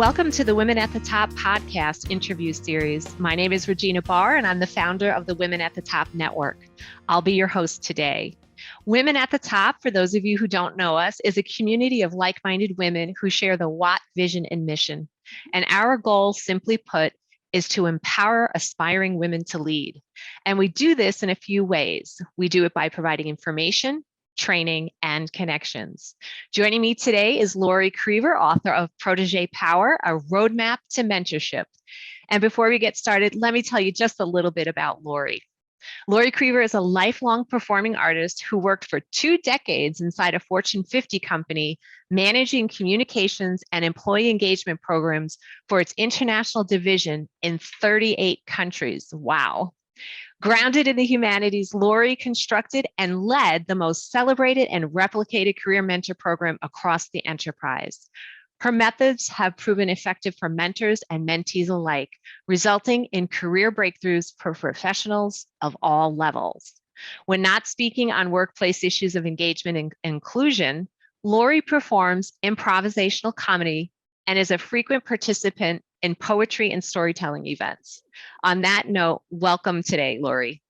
Welcome to the Women at the Top podcast interview series. My name is Regina Barr, and I'm the founder of the Women at the Top Network. I'll be your host today. Women at the Top, for those of you who don't know us, is a community of like-minded women who share the WAT vision and mission. And our goal, simply put, is to empower aspiring women to lead. And we do this in a few ways. We do it by providing information, training, and connections. Joining me today is Lori Crever, author of Protégé Power, a roadmap to mentorship. And before we get started, let me tell you just a little bit about Lori. Lori Crever is a lifelong performing artist who worked for 2 decades inside a Fortune 50 company, managing communications and employee engagement programs for its international division in 38 countries. Wow. Grounded in the humanities, Lori constructed and led the most celebrated and replicated career mentor program across the enterprise. Her methods have proven effective for mentors and mentees alike, resulting in career breakthroughs for professionals of all levels. When not speaking on workplace issues of engagement and inclusion, Lori performs improvisational comedy and is a frequent participant in poetry and storytelling events. On that note, welcome today, Lori.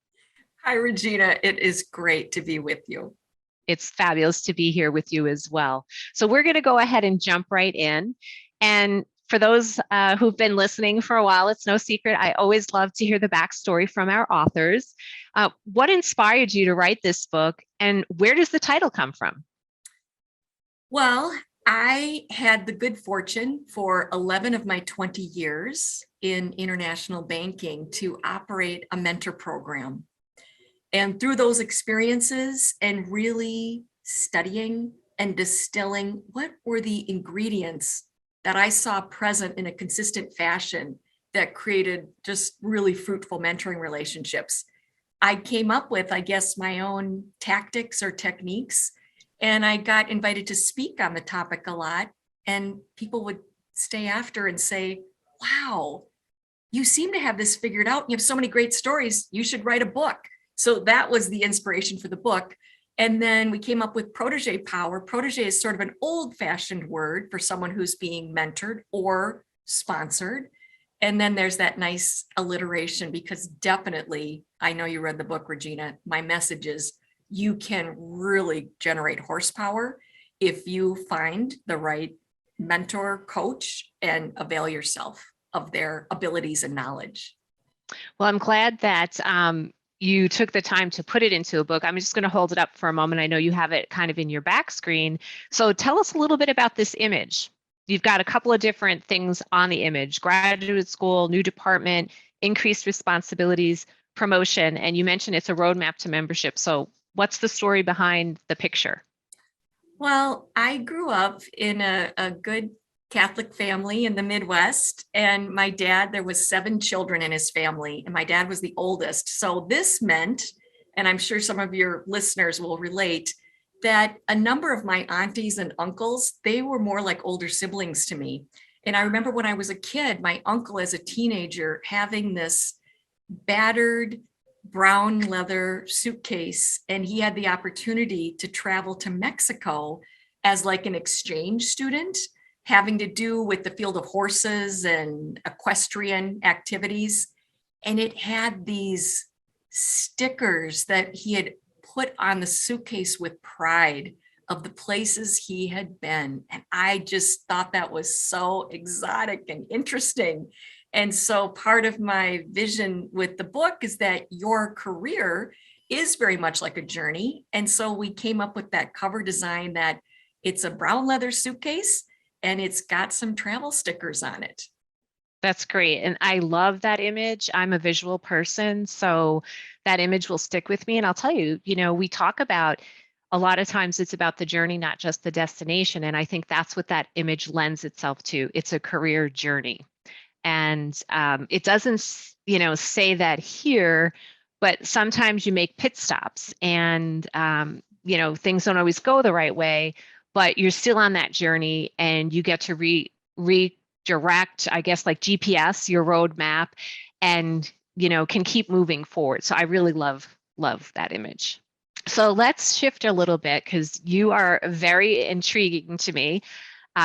Hi, Regina. It is great to be with you. It's fabulous to be here with you as well. So we're going to go ahead and jump right in. And for those who've been listening for a while, it's no secret, I always love to hear the backstory from our authors. What inspired you to write this book, and where does the title come from? Well, I had the good fortune for 11 of my 20 years in international banking to operate a mentor program. And through those experiences and really studying and distilling what were the ingredients that I saw present in a consistent fashion that created just really fruitful mentoring relationships, I came up with, I guess, my own tactics or techniques. And I got invited to speak on the topic a lot, and people would stay after and say, wow, you seem to have this figured out. You have so many great stories. You should write a book. So that was the inspiration for the book. And then we came up with Protégé Power. Protégé is sort of an old-fashioned word for someone who's being mentored or sponsored. And then there's that nice alliteration, because definitely, I know you read the book, Regina, my message is, you can really generate horsepower if you find the right mentor, coach, and avail yourself of their abilities and knowledge. Well, I'm glad that you took the time to put it into a book. I'm just going to hold it up for a moment. I know you have it kind of in your back screen. So tell us a little bit about this image. You've got a couple of different things on the image: graduate school, new department, increased responsibilities, promotion, and you mentioned it's a roadmap to membership. So what's the story behind the picture? Well, I grew up in a good Catholic family in the Midwest, and my dad, there was 7 children in his family, and my dad was the oldest. So this meant, and I'm sure some of your listeners will relate, that a number of my aunties and uncles, they were more like older siblings to me. And I remember when I was a kid, my uncle as a teenager having this battered brown leather suitcase, and he had the opportunity to travel to Mexico as like an exchange student, having to do with the field of horses and equestrian activities. And it had these stickers that he had put on the suitcase with pride of the places he had been. And I just thought that was so exotic and interesting. And so part of my vision with the book is that your career is very much like a journey. And so we came up with that cover design that it's a brown leather suitcase and it's got some travel stickers on it. That's great. And I love that image. I'm a visual person, so that image will stick with me. And I'll tell you, we talk about a lot of times it's about the journey, not just the destination. And I think that's what that image lends itself to. It's a career journey. And it doesn't, say that here, but sometimes you make pit stops and, things don't always go the right way, but you're still on that journey and you get to redirect, I guess, like GPS, your roadmap, and, can keep moving forward. So I really love that image. So let's shift a little bit, because you are very intriguing to me.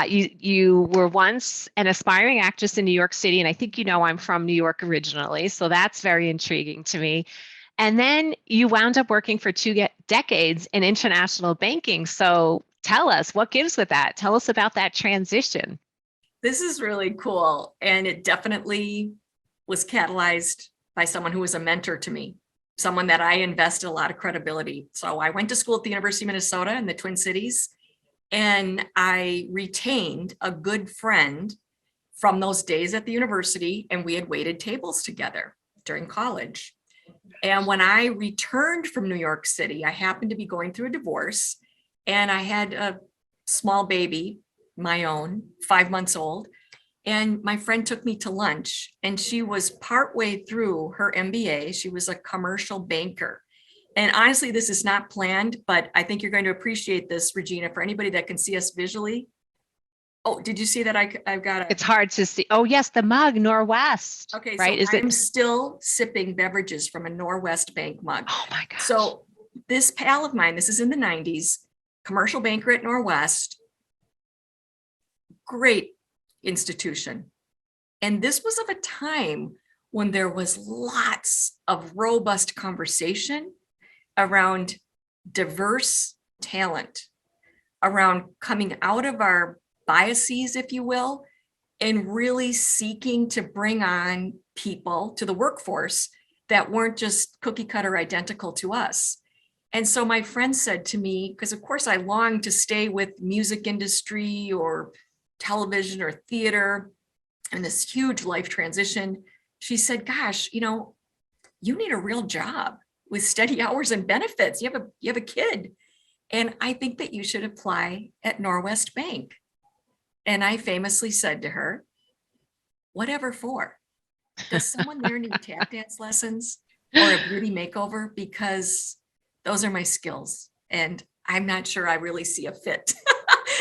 You were once an aspiring actress in New York City, and I think you know I'm from New York originally, so that's very intriguing to me. And then you wound up working for decades in international banking. So tell us what gives with that. Tell us about that transition. This is really cool. And it definitely was catalyzed by someone who was a mentor to me, someone that I invested a lot of credibility. So I went to school at the University of Minnesota in the Twin Cities, and I retained a good friend from those days at the university, and we had waited tables together during college. And when I returned from New York City, I happened to be going through a divorce, and I had a small baby, my own, 5 months old. And my friend took me to lunch, and she was partway through her MBA. She was a commercial banker. And honestly, this is not planned, but I think you're going to appreciate this, Regina, for anybody that can see us visually. Oh, did you see that? I've got a. It's hard to see. Oh, yes, the mug, Norwest. Okay, Right? so Is I'm it? still sipping beverages from a Norwest Bank mug. Oh my gosh. So this pal of mine, this is in the 90s, commercial banker at Norwest, great institution. And this was of a time when there was lots of robust conversation around diverse talent, around coming out of our biases, if you will, and really seeking to bring on people to the workforce that weren't just cookie cutter identical to us. And so my friend said to me, because of course I longed to stay with music industry or television or theater and this huge life transition. She said, gosh, you need a real job with steady hours and benefits. You have a kid. And I think that you should apply at Norwest Bank. And I famously said to her, whatever for? Does someone there need tap dance lessons or a beauty makeover? Because those are my skills. And I'm not sure I really see a fit.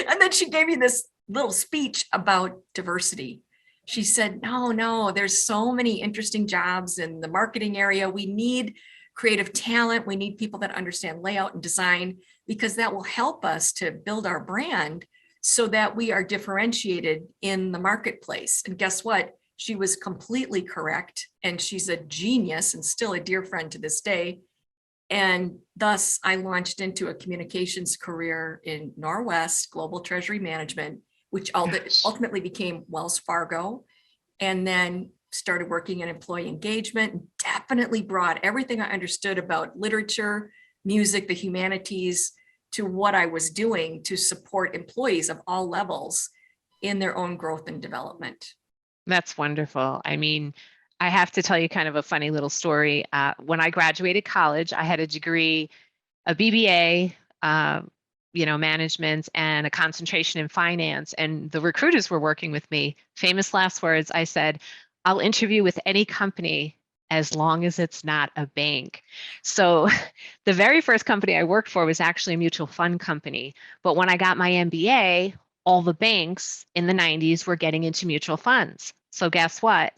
And then she gave me this little speech about diversity. She said, no, there's so many interesting jobs in the marketing area. We need creative talent. We need people that understand layout and design, because that will help us to build our brand so that we are differentiated in the marketplace. And guess what? She was completely correct. And she's a genius and still a dear friend to this day. And thus I launched into a communications career in Norwest Global Treasury Management, which ultimately became Wells Fargo, and then started working in employee engagement, and definitely brought everything I understood about literature, music, the humanities to what I was doing to support employees of all levels in their own growth and development. That's wonderful. I mean, I have to tell you kind of a funny little story. When I graduated college, I had a degree, a BBA, management, and a concentration in finance. And the recruiters were working with me. Famous last words, I said, I'll interview with any company as long as it's not a bank. So the very first company I worked for was actually a mutual fund company. But when I got my MBA, all the banks in the 90s were getting into mutual funds. So guess what?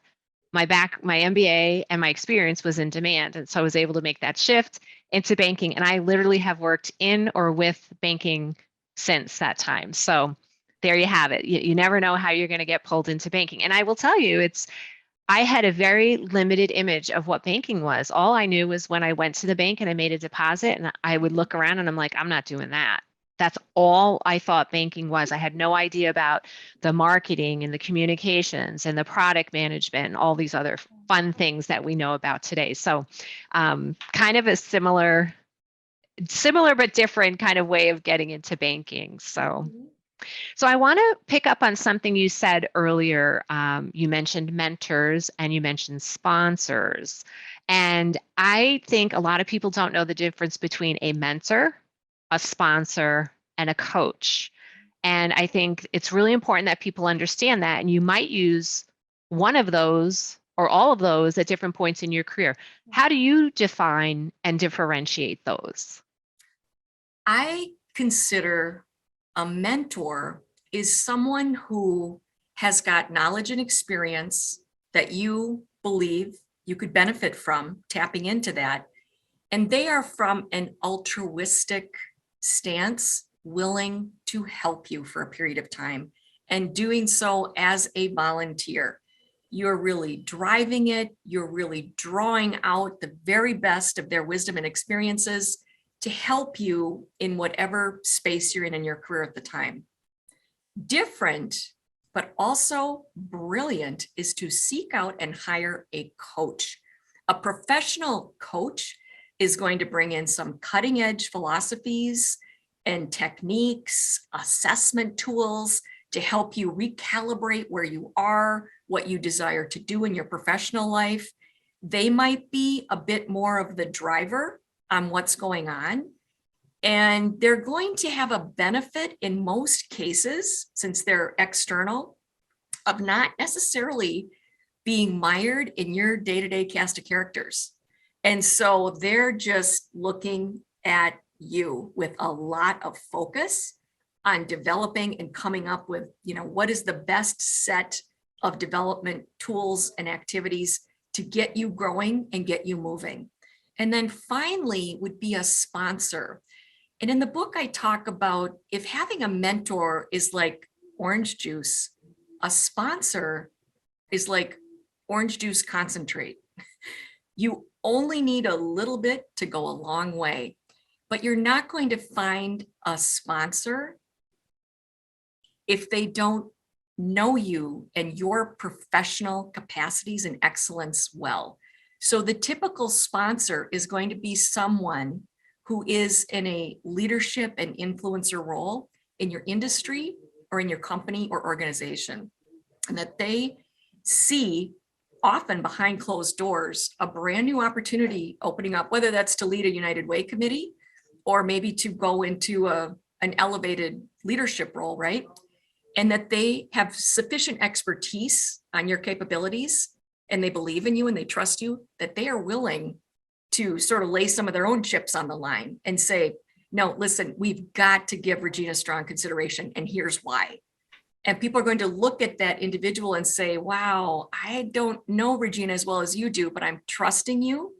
My MBA and my experience was in demand. And so I was able to make that shift into banking. And I literally have worked in or with banking since that time. So there you have it. You never know how you're going to get pulled into banking. And I will tell you, I had a very limited image of what banking was. All I knew was when I went to the bank and I made a deposit, and I would look around and I'm like, I'm not doing that. That's all I thought banking was. I had no idea about the marketing and the communications and the product management and all these other fun things that we know about today. So kind of a similar but different kind of way of getting into banking. So I want to pick up on something you said earlier. You mentioned mentors and you mentioned sponsors. And I think a lot of people don't know the difference between a mentor, a sponsor, and a coach. And I think it's really important that people understand that. And you might use one of those or all of those at different points in your career. How do you define and differentiate those? I consider a mentor is someone who has got knowledge and experience that you believe you could benefit from tapping into that. And they are from an altruistic stance, willing to help you for a period of time. and doing so as a volunteer. You're really driving it. You're really drawing out the very best of their wisdom and experiences to help you in whatever space you're in your career at the time. Different, but also brilliant, is to seek out and hire a coach. A professional coach is going to bring in some cutting edge philosophies and techniques, assessment tools to help you recalibrate where you are, what you desire to do in your professional life. They might be a bit more of the driver on what's going on. And they're going to have a benefit in most cases, since they're external, of not necessarily being mired in your day-to-day cast of characters. And so they're just looking at you with a lot of focus on developing and coming up with, what is the best set of development tools and activities to get you growing and get you moving. And then finally would be a sponsor. And in the book, I talk about if having a mentor is like orange juice, a sponsor is like orange juice concentrate. You only need a little bit to go a long way, but you're not going to find a sponsor if they don't know you and your professional capacities and excellence well. So the typical sponsor is going to be someone who is in a leadership and influencer role in your industry or in your company or organization, and that they see, often behind closed doors, a brand new opportunity opening up, whether that's to lead a United Way committee or maybe to go into an elevated leadership role, right? And that they have sufficient expertise on your capabilities, and they believe in you and they trust you, that they are willing to sort of lay some of their own chips on the line and say, no, listen, we've got to give Regina strong consideration, and here's why. And people are going to look at that individual and say, wow, I don't know Regina as well as you do, but I'm trusting you.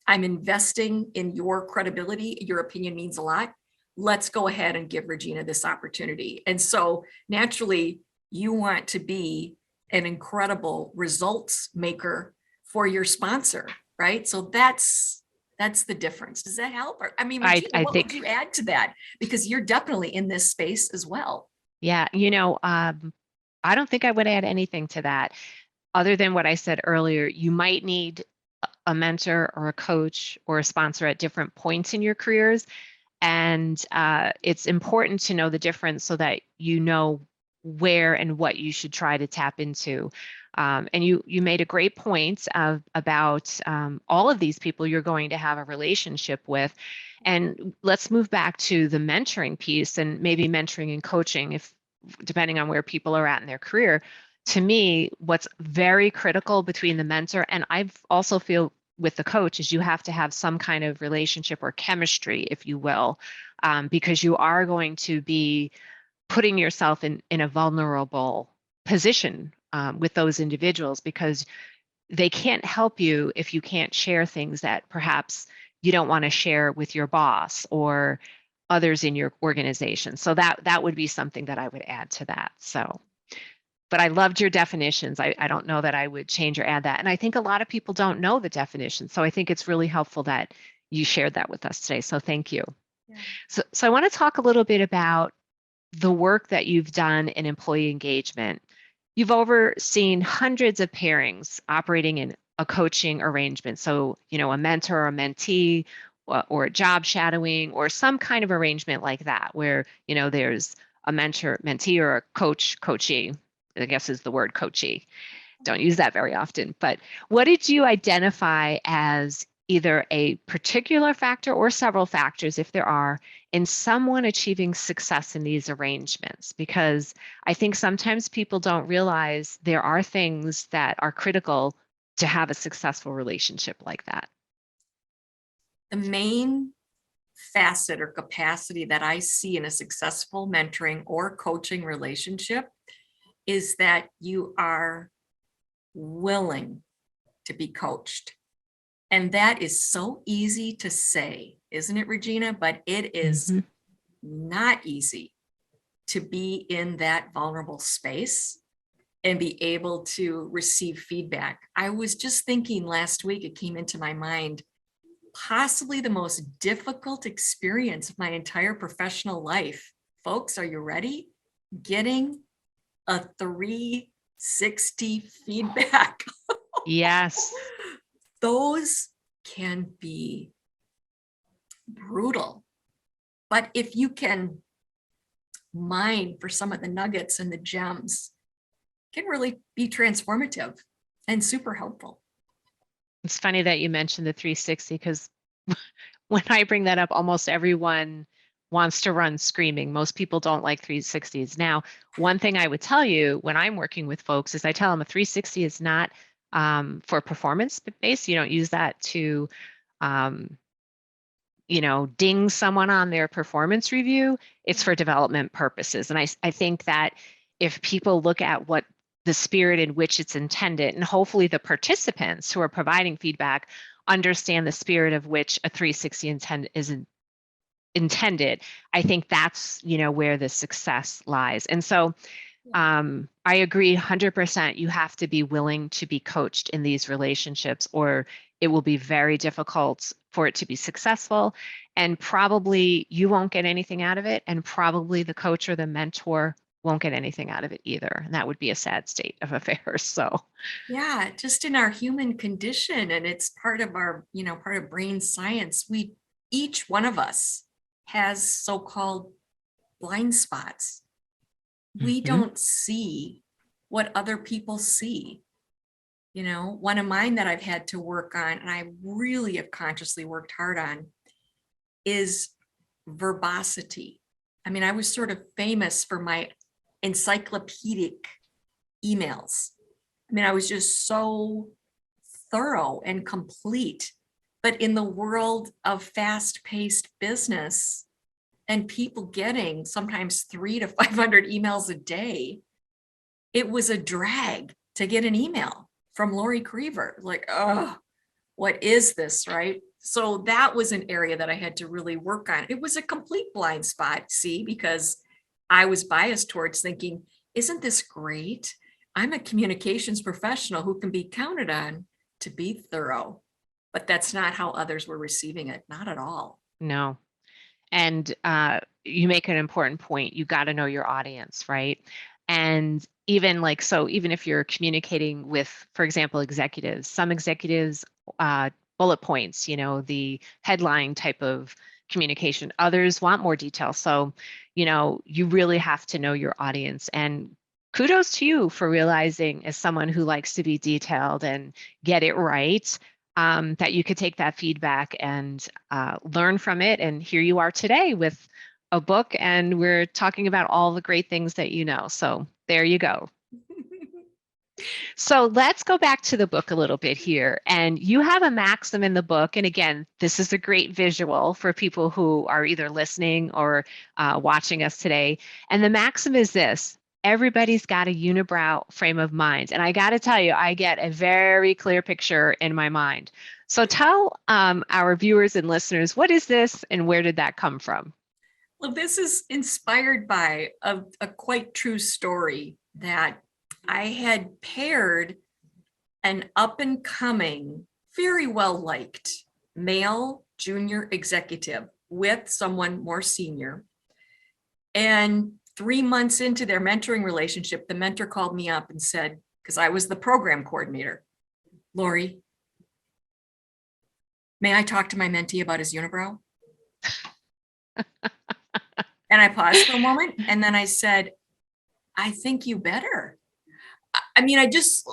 I'm investing in your credibility. Your opinion means a lot. Let's go ahead and give Regina this opportunity. And so naturally, you want to be an incredible results maker for your sponsor, right? So that's the difference. Does that help? Or, I mean, Regina, I what think, would you add to that? Because you're definitely in this space as well. yeah, I don't think I would add anything to that other than what I said earlier. You might need a mentor or a coach or a sponsor at different points in your careers. And it's important to know the difference so that you know where and what you should try to tap into. And you made a great point about all of these people you're going to have a relationship with. And let's move back to the mentoring piece, and maybe mentoring and coaching, if depending on where people are at in their career. To me, what's very critical between the mentor and I've also feel with the coach is you have to have some kind of relationship or chemistry, if you will, because you are going to be putting yourself in a vulnerable position with those individuals, because they can't help you if you can't share things that perhaps you don't want to share with your boss or others in your organization. So that would be something that I would add to that. So, but I loved your definitions. I don't know that I would change or add that. And I think a lot of people don't know the definition. So I think it's really helpful that you shared that with us today. So thank you. Yeah. So I want to talk a little bit about the work that you've done in employee engagement. You've overseen hundreds of pairings operating in a coaching arrangement. So, a mentor or a mentee, or a job shadowing, or some kind of arrangement like that, where, there's a mentor, mentee, or a coach, coachee, I guess is the word coachee. Don't use that very often. But what did you identify as either a particular factor or several factors, if there are, in someone achieving success in these arrangements? Because I think sometimes people don't realize there are things that are critical to have a successful relationship like that. The main facet or capacity that I see in a successful mentoring or coaching relationship is that you are willing to be coached. And that is so easy to say, isn't it, Regina? But it is not easy to be in that vulnerable space and be able to receive feedback. I was just thinking last week, it came into my mind, possibly the most difficult experience of my entire professional life. Folks, are you ready? Getting a 360 feedback. Yes. Those can be brutal. But if you can mine for some of the nuggets and the gems, it can really be transformative and super helpful. It's funny that you mentioned the 360 because when I bring that up, almost everyone wants to run screaming. Most people don't like 360s. Now, one thing I would tell you when I'm working with folks is I tell them a 360 is not for performance based. You don't use that to, ding someone on their performance review. It's for development purposes. And I think that if people look at what the spirit in which it's intended, and hopefully the participants who are providing feedback understand the spirit of which a 360 is intended, I think that's, where the success lies. And so I agree 100%. You have to be willing to be coached in these relationships, or it will be very difficult for it to be successful. And probably you won't get anything out of it. And probably the coach or the mentor won't get anything out of it either. And that would be a sad state of affairs. So, yeah, just in our human condition, and it's part of our, part of brain science. Each one of us has so-called blind spots. We don't see what other people see. One of mine that I've had to work on, and I really have consciously worked hard on, is verbosity. I mean, I was sort of famous for my encyclopedic emails. I mean, I was just so thorough and complete. But in the world of fast-paced business and people getting sometimes 300 to 500 emails a day, it was a drag to get an email from Lori Crever. Like, oh, what is this, right? So that was an area that I had to really work on. It was a complete blind spot, see, because I was biased towards thinking, isn't this great? I'm a communications professional who can be counted on to be thorough. But that's not how others were receiving it, not at all. no. And you make an important point. You got to know your audience, right? And even even if you're communicating with, for example, executives, some executives, bullet points, the headline type of communication. Others want more detail. So, you really have to know your audience. And kudos to you for realizing, as someone who likes to be detailed and get it right, that you could take that feedback and learn from it. And here you are today with a book, and we're talking about all the great things that you know. So there you go. So let's go back to the book a little bit here. And you have a maxim in the book. And again, this is a great visual for people who are either listening or watching us today. And the maxim is this: everybody's got a unibrow frame of mind. And I got to tell you, I get a very clear picture in my mind. So tell our viewers and listeners, what is this and where did that come from? Well, this is inspired by a quite true story that I had paired an up and coming, very well liked male junior executive with someone more senior. And 3 months into their mentoring relationship, the mentor called me up and said, because I was the program coordinator, Lori, may I talk to my mentee about his unibrow? And I paused for a moment and then I said, I think you better. I mean, I just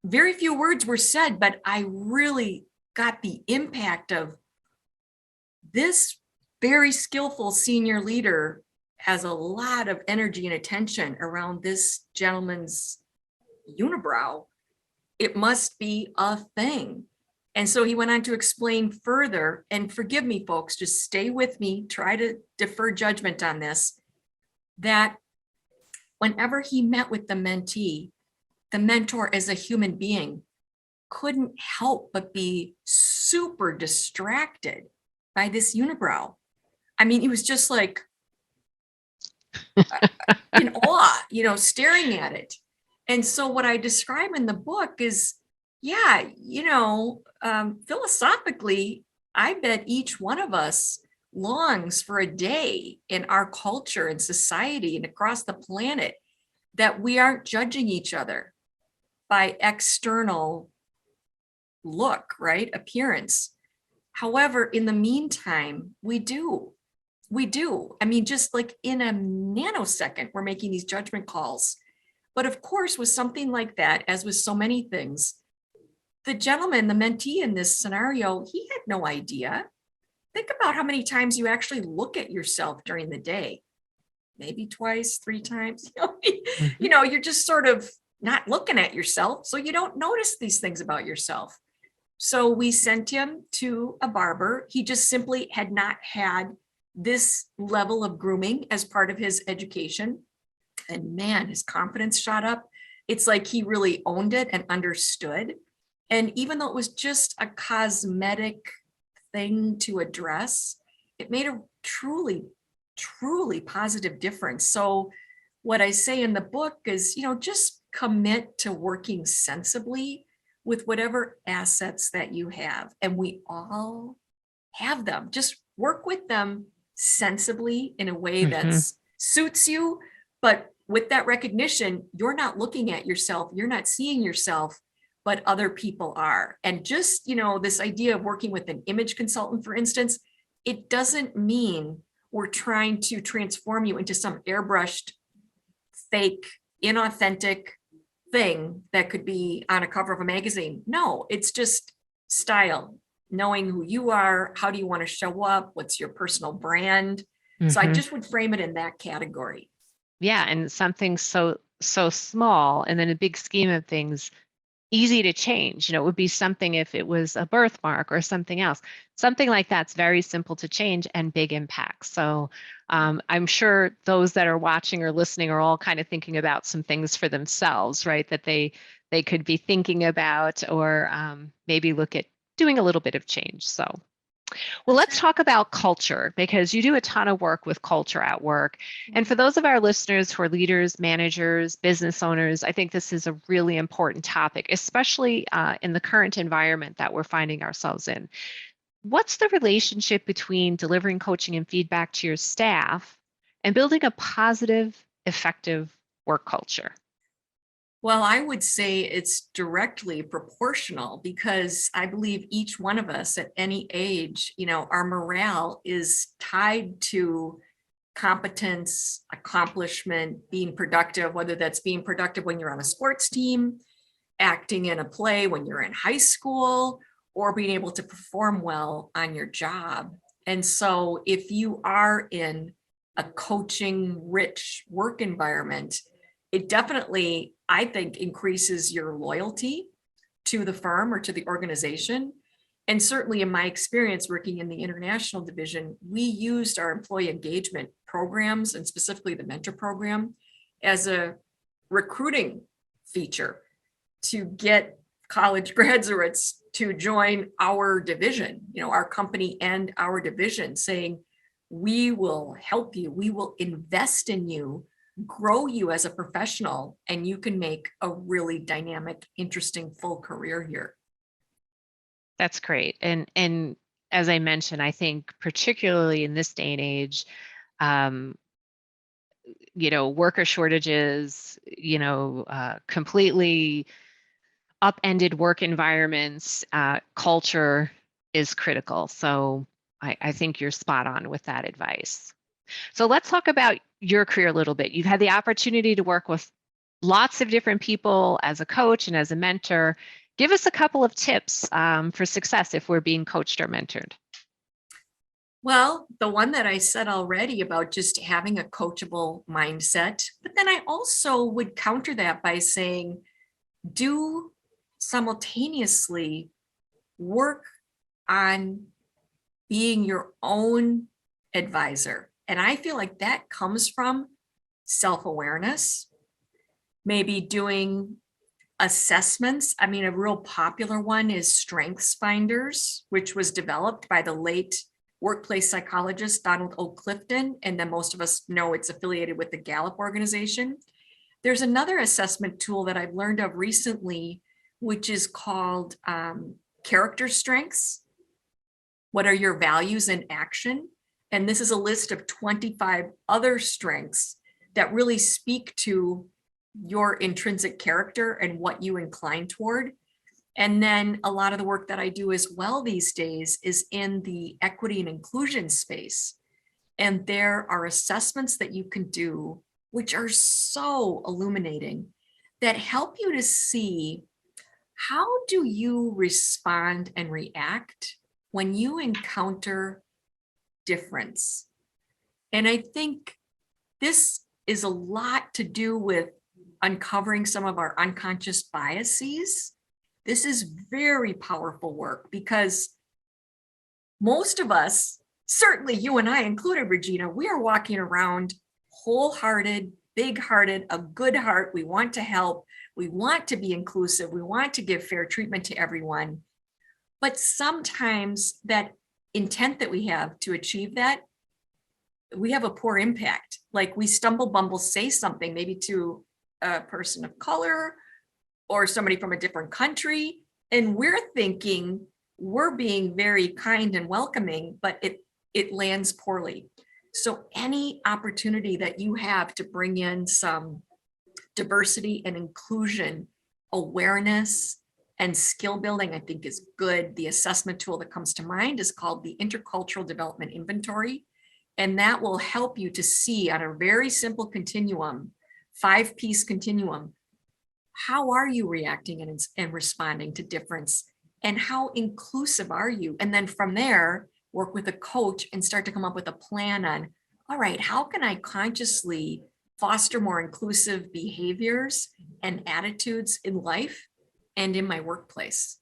very few words were said, but I really got the impact of this very skillful senior leader has a lot of energy and attention around this gentleman's unibrow. It must be a thing. And so he went on to explain further, and forgive me, folks, just stay with me, try to defer judgment on this, that whenever he met with the mentee, the mentor as a human being couldn't help but be super distracted by this unibrow. I mean, he was just like, in awe, staring at it. And so what I describe in the book is, yeah, philosophically, I bet each one of us longs for a day in our culture and society and across the planet that we aren't judging each other by external look, right? Appearance. However, in the meantime, we do. We do. I mean, just like in a nanosecond, we're making these judgment calls. But of course, with something like that, as with so many things, the gentleman, the mentee in this scenario, he had no idea. Think about how many times you actually look at yourself during the day. Maybe twice, 3 times. You're just sort of not looking at yourself, so you don't notice these things about yourself. So we sent him to a barber. He just simply had not had this level of grooming as part of his education. And man, his confidence shot up. It's like he really owned it and understood. And even though it was just a cosmetic thing to address, it made a truly, truly positive difference. So what I say in the book is, just commit to working sensibly with whatever assets that you have. And we all have them. Just work with them sensibly in a way that suits you. But with that recognition, you're not looking at yourself, you're not seeing yourself, but other people are. And just, this idea of working with an image consultant, for instance, it doesn't mean we're trying to transform you into some airbrushed, fake, inauthentic thing that could be on a cover of a magazine. No, it's just style, knowing who you are, how do you want to show up, what's your personal brand. So I just would frame it in that category. Yeah, and something so small, and then a big scheme of things, easy to change. It would be something if it was a birthmark or something else. Something like that's very simple to change and big impact. So I'm sure those that are watching or listening are all kind of thinking about some things for themselves, right? That they could be thinking about, or maybe look at doing a little bit of change. So. Well, let's talk about culture, because you do a ton of work with culture at work. And for those of our listeners who are leaders, managers, business owners, I think this is a really important topic, especially in the current environment that we're finding ourselves in. What's the relationship between delivering coaching and feedback to your staff and building a positive, effective work culture? Well, I would say it's directly proportional, because I believe each one of us at any age, our morale is tied to competence, accomplishment, being productive, whether that's being productive when you're on a sports team, acting in a play when you're in high school, or being able to perform well on your job. And so if you are in a coaching rich work environment, it definitely, I think, increases your loyalty to the firm or to the organization. And certainly in my experience working in the international division, we used our employee engagement programs, and specifically the mentor program, as a recruiting feature to get college graduates to join our division, our company and our division, saying, we will help you, we will invest in you, grow you as a professional, and you can make a really dynamic, interesting, full career here. That's great. And as I mentioned, I think particularly in this day and age, worker shortages, completely upended work environments, culture is critical. So I think you're spot on with that advice. So let's talk about your career a little bit. You've had the opportunity to work with lots of different people as a coach and as a mentor. Give us a couple of tips for success if we're being coached or mentored. Well, the one that I said already about just having a coachable mindset, but then I also would counter that by saying, do simultaneously work on being your own advisor. And I feel like that comes from self-awareness, maybe doing assessments. I mean, a real popular one is Strengths Finders, which was developed by the late workplace psychologist Donald O. Clifton, and then most of us know it's affiliated with the Gallup organization. There's another assessment tool that I've learned of recently, which is called character strengths. What are your values in action? And this is a list of 25 other strengths that really speak to your intrinsic character and what you incline toward. And then a lot of the work that I do as well these days is in the equity and inclusion space. And there are assessments that you can do, which are so illuminating, that help you to see how do you respond and react when you encounter difference. And I think this is a lot to do with uncovering some of our unconscious biases. This is very powerful work because most of us, certainly you and I included, Regina, we are walking around wholehearted, big-hearted, a good heart. We want to help. We want to be inclusive. We want to give fair treatment to everyone. But sometimes that intent that we have to achieve that, we have a poor impact. Like we stumble, bumble, say something maybe to a person of color or somebody from a different country, and we're thinking we're being very kind and welcoming, but it lands poorly. So any opportunity that you have to bring in some diversity and inclusion, awareness, and skill building, I think is good. The assessment tool that comes to mind is called the Intercultural Development Inventory. And that will help you to see on a very simple continuum, 5-piece continuum, how are you reacting and responding to difference? And how inclusive are you? And then from there, work with a coach and start to come up with a plan on, all right, how can I consciously foster more inclusive behaviors and attitudes in life and in my workplace?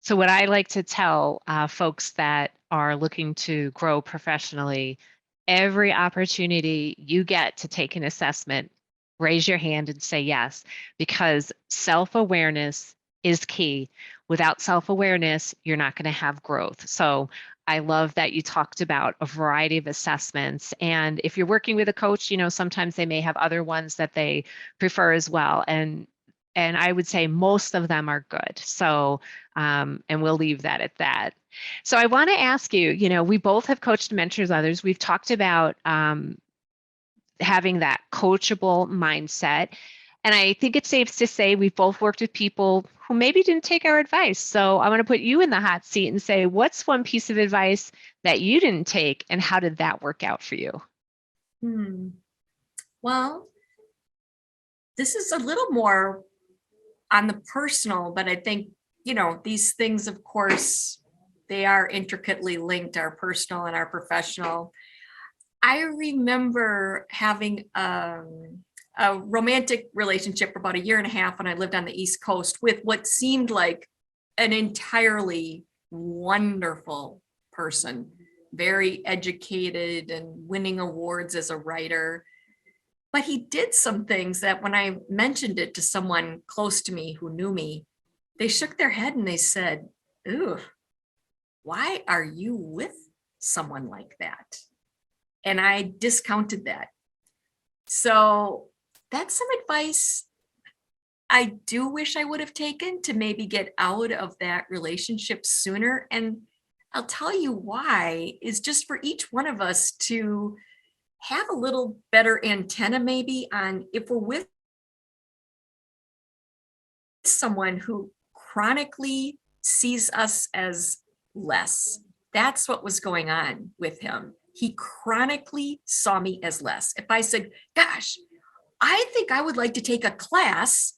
So what I like to tell folks that are looking to grow professionally, every opportunity you get to take an assessment, raise your hand and say yes, because self-awareness is key. Without self-awareness, you're not going to have growth. So I love that you talked about a variety of assessments. And if you're working with a coach, sometimes they may have other ones that they prefer as well. And I would say most of them are good. So, and we'll leave that at that. So I want to ask you, we both have coached and mentored others. We've talked about having that coachable mindset. And I think it's safe to say we've both worked with people who maybe didn't take our advice. So I want to put you in the hot seat and say, what's one piece of advice that you didn't take and how did that work out for you? Well, this is a little more on the personal, but I think, these things, of course, they are intricately linked, our personal and our professional. I remember having a romantic relationship for about 1.5 years when I lived on the East Coast with what seemed like an entirely wonderful person, very educated and winning awards as a writer. But he did some things that when I mentioned it to someone close to me who knew me, they shook their head and they said, "Ooh, why are you with someone like that?" And I discounted that. So that's some advice I do wish I would have taken to maybe get out of that relationship sooner. And I'll tell you why is just for each one of us to have a little better antenna maybe on if we're with someone who chronically sees us as less. That's what was going on with him. He chronically saw me as less. If I said, gosh, I think I would like to take a class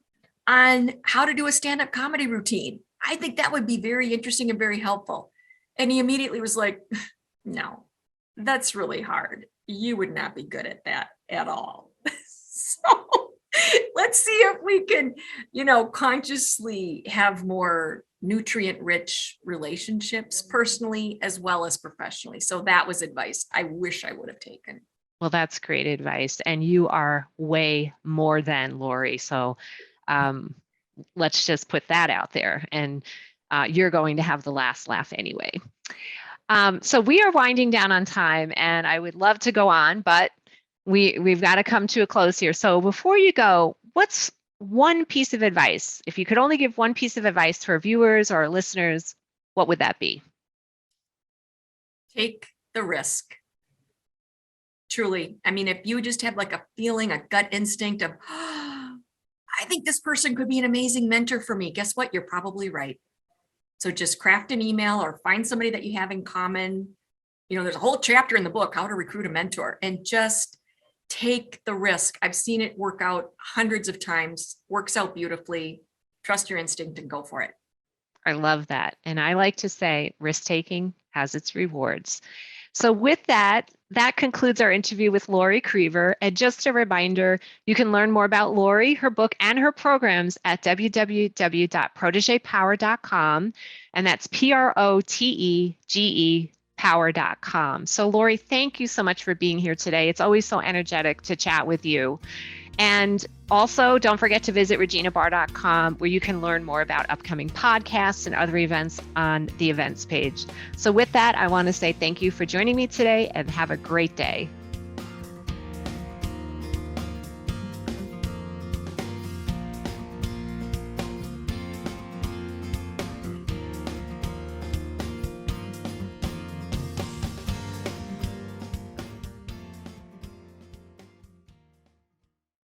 on how to do a stand-up comedy routine. I think that would be very interesting and very helpful. And he immediately was like, no, that's really hard. You would not be good at that at all. So let's see if we can, consciously have more nutrient-rich relationships personally as well as professionally. So that was advice I wish I would have taken. Well, that's great advice. And you are way more than Lori. So let's just put that out there. And you're going to have the last laugh anyway. So we are winding down on time, and I would love to go on, but we've got to come to a close here. So before you go, what's one piece of advice? If you could only give one piece of advice to our viewers or our listeners, what would that be? Take the risk. Truly. I mean, if you just have like a feeling, a gut instinct of, oh, I think this person could be an amazing mentor for me. Guess what? You're probably right. So just craft an email or find somebody that you have in common. You know, there's a whole chapter in the book, How to Recruit a Mentor, and just take the risk. I've seen it work out hundreds of times, works out beautifully. Trust your instinct and go for it. I love that. And I like to say risk taking has its rewards. So with that, that concludes our interview with Lori Crever. And just a reminder, you can learn more about Lori, her book, and her programs at www.protegepower.com. And that's PROTEGE power.com. So Lori, thank you so much for being here today. It's always so energetic to chat with you. And also, don't forget to visit reginabarr.com, where you can learn more about upcoming podcasts and other events on the events page. So with that, I want to say thank you for joining me today and have a great day.